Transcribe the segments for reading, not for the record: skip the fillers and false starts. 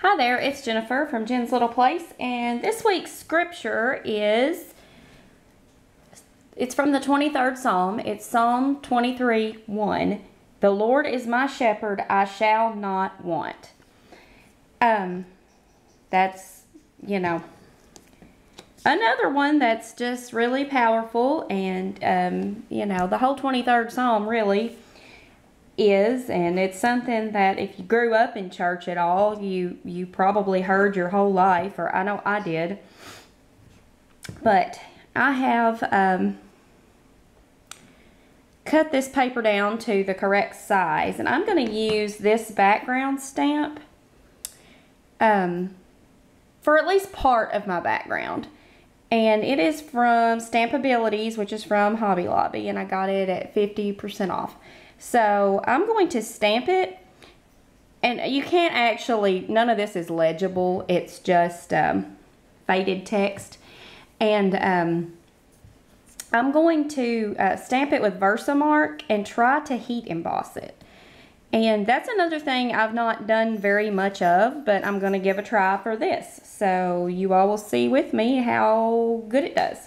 Hi there, it's Jennifer from Jen's Little Place, and this week's scripture it's from the 23rd Psalm. It's Psalm 23:1. The Lord is my shepherd, I shall not want. That's, another one that's just really powerful, and, the whole 23rd Psalm really is, and it's something that if you grew up in church at all, you probably heard your whole life, or I know I did. But I have cut this paper down to the correct size, and I'm going to use this background stamp for at least part of my background. And it is from Stampabilities, which is from Hobby Lobby, and I got it at 50% off. So I'm going to stamp it, and you can't actually, none of this is legible. It's just faded text. And I'm going to stamp it with Versamark and try to heat emboss it. And that's another thing I've not done very much of, but I'm going to give a try for this. So you all will see with me how good it does.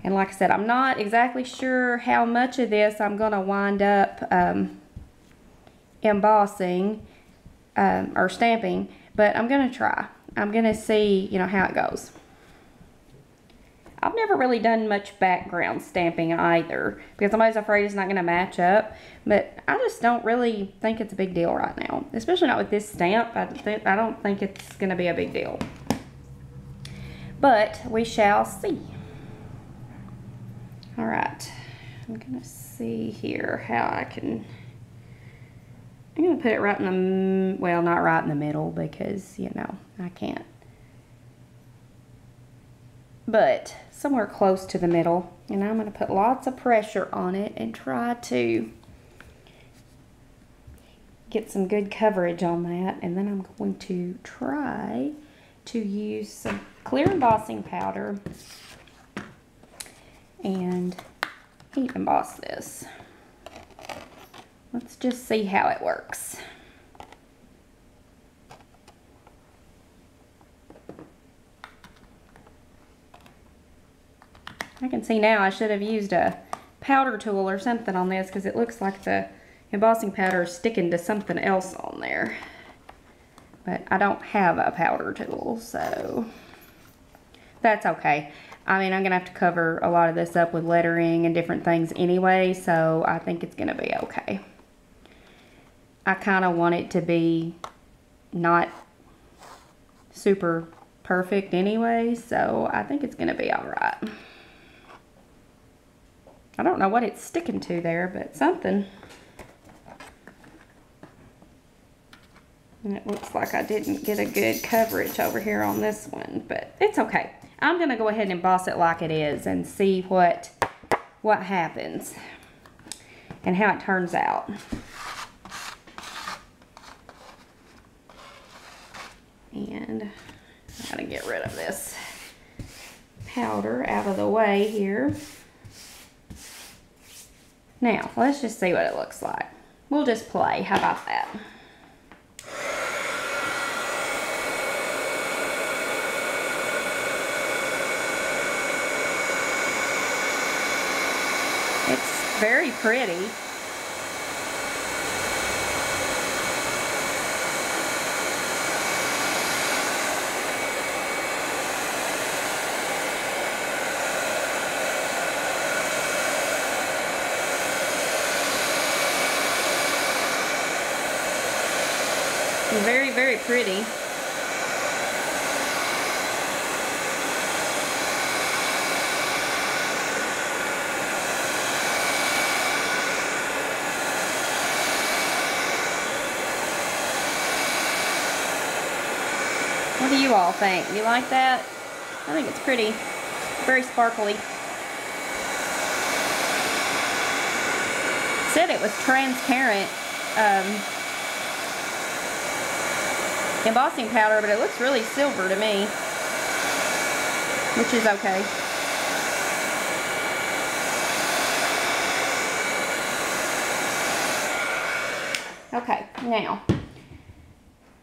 And like I said, I'm not exactly sure how much of this I'm going to wind up embossing or stamping, but I'm going to try. I'm going to see, how it goes. I've never really done much background stamping either, because I'm always afraid it's not going to match up, but I just don't really think it's a big deal right now, especially not with this stamp. I don't think it's going to be a big deal, but we shall see. All right, I'm going to see here how I'm going to put it right in the, well, not right in the middle, because, I can't. But somewhere close to the middle. And I'm going to put lots of pressure on it and try to get some good coverage on that. And then I'm going to try to use some clear embossing powder and heat emboss this. Let's just see how it works. I can see now I should have used a powder tool or something on this, because it looks like the embossing powder is sticking to something else on there. But I don't have a powder tool, so that's okay. I mean, I'm going to have to cover a lot of this up with lettering and different things anyway, so I think it's going to be okay. I kind of want it to be not super perfect anyway, so I think it's going to be all right. I don't know what it's sticking to there, but something. And it looks like I didn't get a good coverage over here on this one, but it's okay. I'm going to go ahead and emboss it like it is and see what happens and how it turns out. And I'm going to get rid of this powder out of the way here. Now, let's just see what it looks like. We'll just play. How about that? It's very pretty. Very, very pretty. What do you all think? You like that? I think it's pretty. Very sparkly. Said it was transparent embossing powder, but it looks really silver to me, which is okay. Okay, now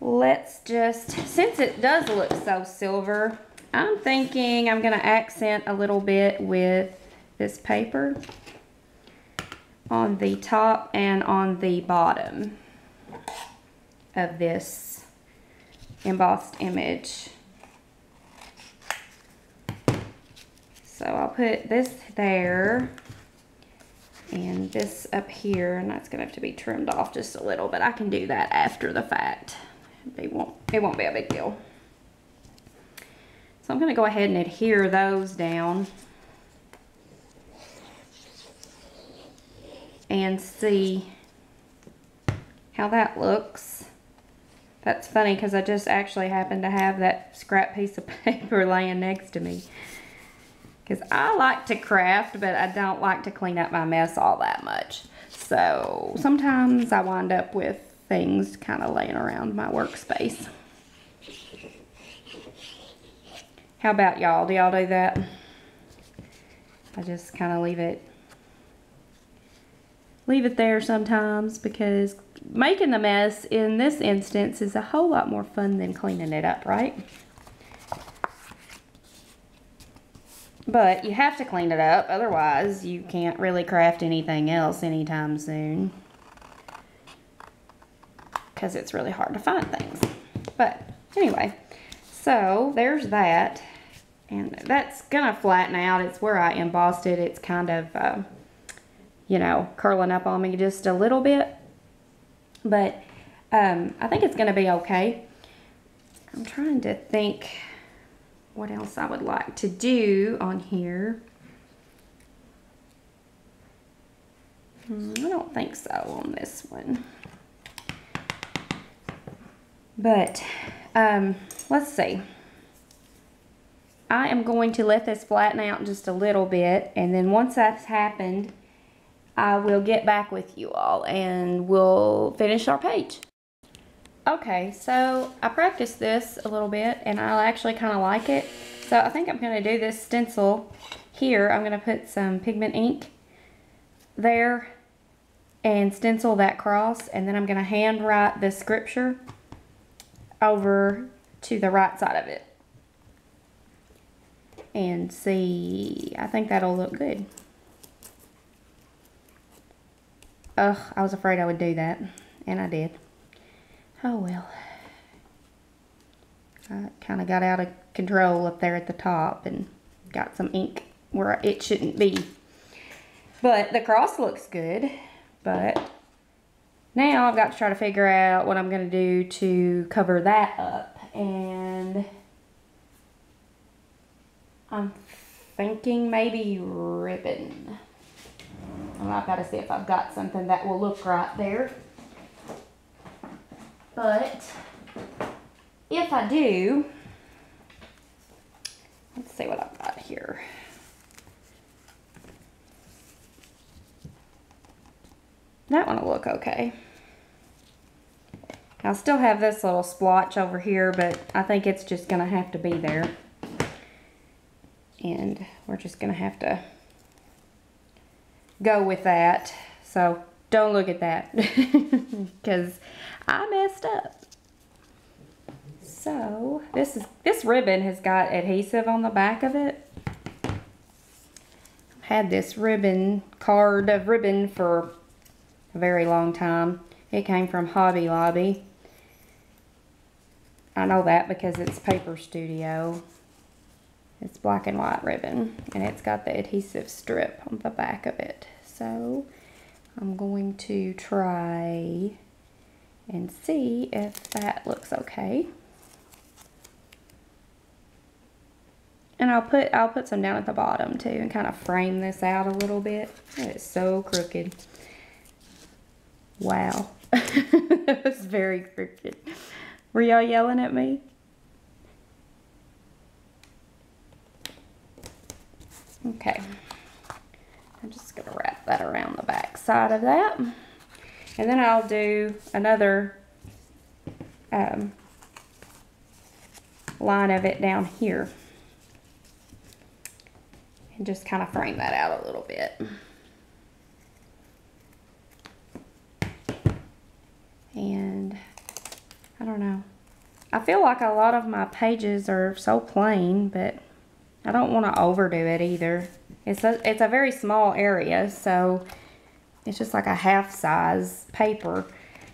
let's just, since it does look so silver, I'm thinking I'm gonna accent a little bit with this paper on the top and on the bottom of this embossed image. So I'll put this there and this up here, and that's gonna have to be trimmed off just a little, but I can do that after the fact. It won't be a big deal. So I'm gonna go ahead and adhere those down and see how that looks. That's funny because I just actually happen to have that scrap piece of paper laying next to me. Because I like to craft, but I don't like to clean up my mess all that much. So sometimes I wind up with things kind of laying around my workspace. How about y'all? Do y'all do that? I just kind of leave it there sometimes, because making the mess in this instance is a whole lot more fun than cleaning it up, right? But you have to clean it up, otherwise you can't really craft anything else anytime soon, because it's really hard to find things. But anyway, so there's that, and that's gonna flatten out. It's where I embossed it. It's kind of, you know, curling up on me just a little bit, but I think it's gonna be okay. I'm trying to think what else I would like to do on here. I don't think so on this one. But let's see. I am going to let this flatten out just a little bit, and then once that's happened, I will get back with you all and we'll finish our page. Okay, so I practiced this a little bit and I actually kind of like it. So I think I'm going to do this stencil here. I'm going to put some pigment ink there and stencil that cross, and then I'm going to hand write the scripture over to the right side of it. And see, I think that'll look good. Ugh, I was afraid I would do that, and I did. Oh well. I kind of got out of control up there at the top and got some ink where it shouldn't be. But the cross looks good. But now I've got to try to figure out what I'm going to do to cover that up. And I'm thinking maybe ribbon. I've got to see if I've got something that will look right there. But if I do, let's see what I've got here. That one will look okay. I'll still have this little splotch over here, but I think it's just going to have to be there. And we're just going to have to go with that. So don't look at that because I messed up. So this ribbon has got adhesive on the back of it. I've had this ribbon card of ribbon for a very long time. It came from Hobby Lobby. I know that because it's Paper Studio. It's black and white ribbon, and it's got the adhesive strip on the back of it. So I'm going to try and see if that looks okay. And I'll put some down at the bottom too and kind of frame this out a little bit. It's so crooked. Wow. It was very crooked. Were y'all yelling at me? Okay. I'm just going to wrap that around the back side of that. And then I'll do another line of it down here. And just kind of frame that out a little bit. And I don't know. I feel like a lot of my pages are so plain, but I don't want to overdo it either. It's a very small area, so it's just like a half size paper.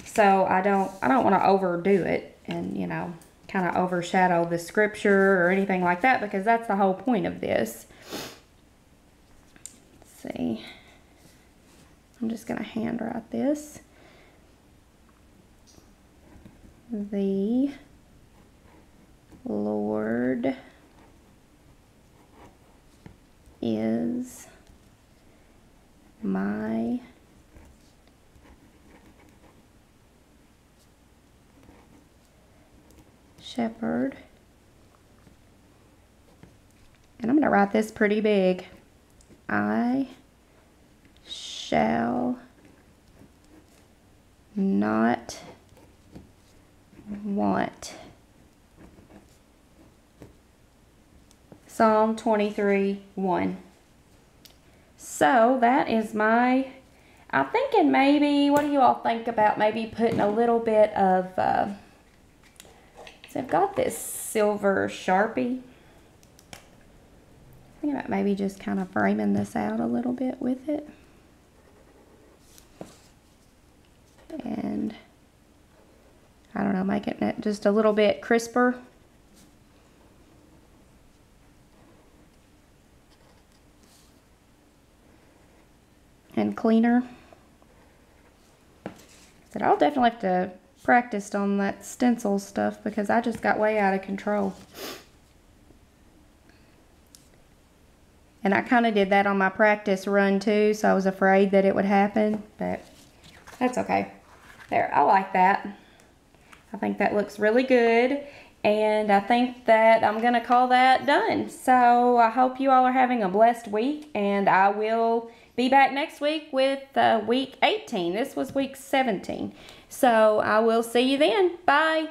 So I don't want to overdo it and, you know, kind of overshadow the scripture or anything like that, because that's the whole point of this. Let's see. I'm just going to handwrite this. The Lord is my shepherd. And I'm going to write this pretty big. I shall not want. Psalm 23:1. So that is my, I'm thinking maybe, what do you all think about maybe putting a little bit of, so I've got this silver Sharpie. I think about maybe just kind of framing this out a little bit with it. And I don't know, making it just a little bit crisper. And cleaner. But I'll definitely have to practice on that stencil stuff because I just got way out of control. And I kind of did that on my practice run too, so I was afraid that it would happen, but that's okay. There, I like that. I think that looks really good, and I think that I'm gonna call that done. So I hope you all are having a blessed week, and I will be back next week with week 18. This was week 17. So I will see you then. Bye.